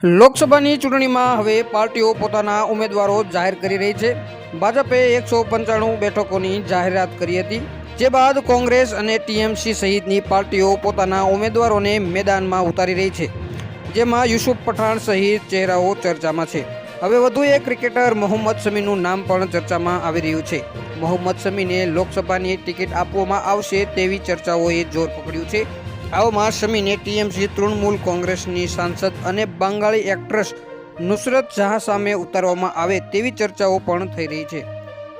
લોકસભાની ચૂંટણીમાં હવે પાર્ટીઓ પોતાના ઉમેદવારો જાહેર કરી રહી છે। ભાજપે 195 બેઠકોની જાહેરાત કરી હતી, જે બાદ કોંગ્રેસ અને ટીએમસી સહિતની પાર્ટીઓ પોતાના ઉમેદવારોને મેદાનમાં ઉતારી રહી છે, જેમાં યુસુફ પઠાણ સહિત ચહેરાઓ ચર્ચામાં છે। હવે વધુ એક ક્રિકેટર મોહમ્મદ શમીનું નામ પણ ચર્ચામાં આવી રહ્યું છે। મોહમ્મદ શમીને લોકસભાની ટિકિટ આપવામાં આવશે તેવી ચર્ચાઓએ જોર પકડ્યું છે। આવામાં શમીને ટીએમસી તૃણમૂલ કોંગ્રેસની સાંસદ અને બંગાળી એક્ટ્રેસ નુસરત જહાં સામે ઉતારવામાં આવે તેવી ચર્ચાઓ પણ થઈ રહી છે।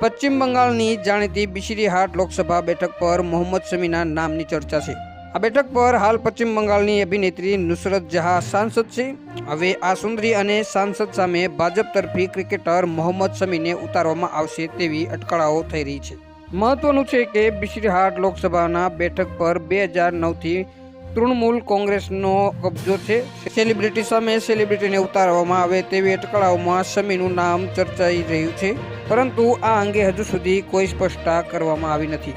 પશ્ચિમ બંગાળની જાણીતી બિશરીહાટ લોકસભા બેઠક પર મોહમ્મદ શમીના નામની ચર્ચા છે। આ બેઠક પર હાલ પશ્ચિમ બંગાળની અભિનેત્રી નુસરત જહાં સાંસદ છે। હવે આ સુંદરી અને સાંસદ સામે ભાજપ તરફી ક્રિકેટર મોહમ્મદ શમીને ઉતારવામાં આવશે તેવી અટકળાઓ થઈ રહી છે। મહત્વનું છે કે બિશરીહાટ લોકસભાના બેઠક પર 2009થી તૃણમૂલ કોંગ્રેસનો કબજો છે। સેલિબ્રિટી સામે સેલિબ્રિટીને ઉતારવામાં આવે તેવી અટકળાઓમાં શમીનું નામ ચર્ચાઈ રહ્યું છે, પરંતુ આ અંગે હજુ સુધી કોઈ સ્પષ્ટતા કરવામાં આવી નથી।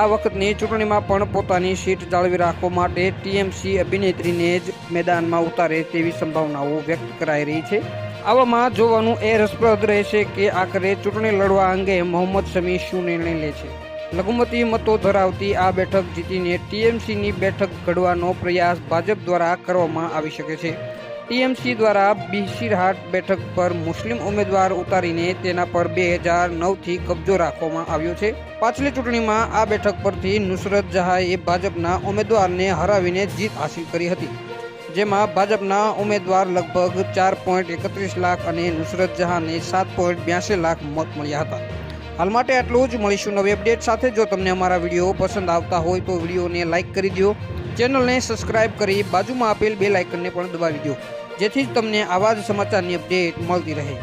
આ વખતની ચૂંટણીમાં પણ પોતાની સીટ જાળવી રાખવા માટે ટીએમસી અભિનેત્રીને જ મેદાનમાં ઉતારે તેવી સંભાવનાઓ વ્યક્ત કરાઈ રહી છે। આવામાં જોવાનું એ રસપ્રદ રહેશે કે આખરે ચૂંટણી લડવા અંગે મોહમ્મદ શમી શું નિર્ણય લે છે। લઘુમતી મતો ધરાવતી આ બેઠક જીતીને ટીએમસીની બેઠક ઘડવાનો પ્રયાસ ભાજપ દ્વારા કરવામાં આવી શકે છે। ટીએમસી દ્વારા બિશરીહાટ બેઠક પર મુસ્લિમ ઉમેદવાર ઉતારીને તેના પર 2009થી કબજો રાખવામાં આવ્યો છે। પાછલી ચૂંટણીમાં આ બેઠક પરથી નુસરત જહાંએ ભાજપના ઉમેદવારને હરાવીને જીત હાંસિલ કરી હતી, જેમાં ભાજપના ઉમેદવાર લગભગ 4.31 લાખ અને નુસરત જહાંને 7.82 લાખ મત મળ્યા હતા। હાલ માટે આટલું જ। મળીશું નવી અપડેટ સાથે। જો તમને અમારા વિડીયો પસંદ આવતા હોય તો વિડીયોને લાઇક કરી દો, ચેનલને સબસ્ક્રાઇબ કરી બાજુમાં આપેલ બેલ આઇકનને પણ દબાવી દો, જેથી જ તમને આવા જ સમાચારની અપડેટ મળતી રહે।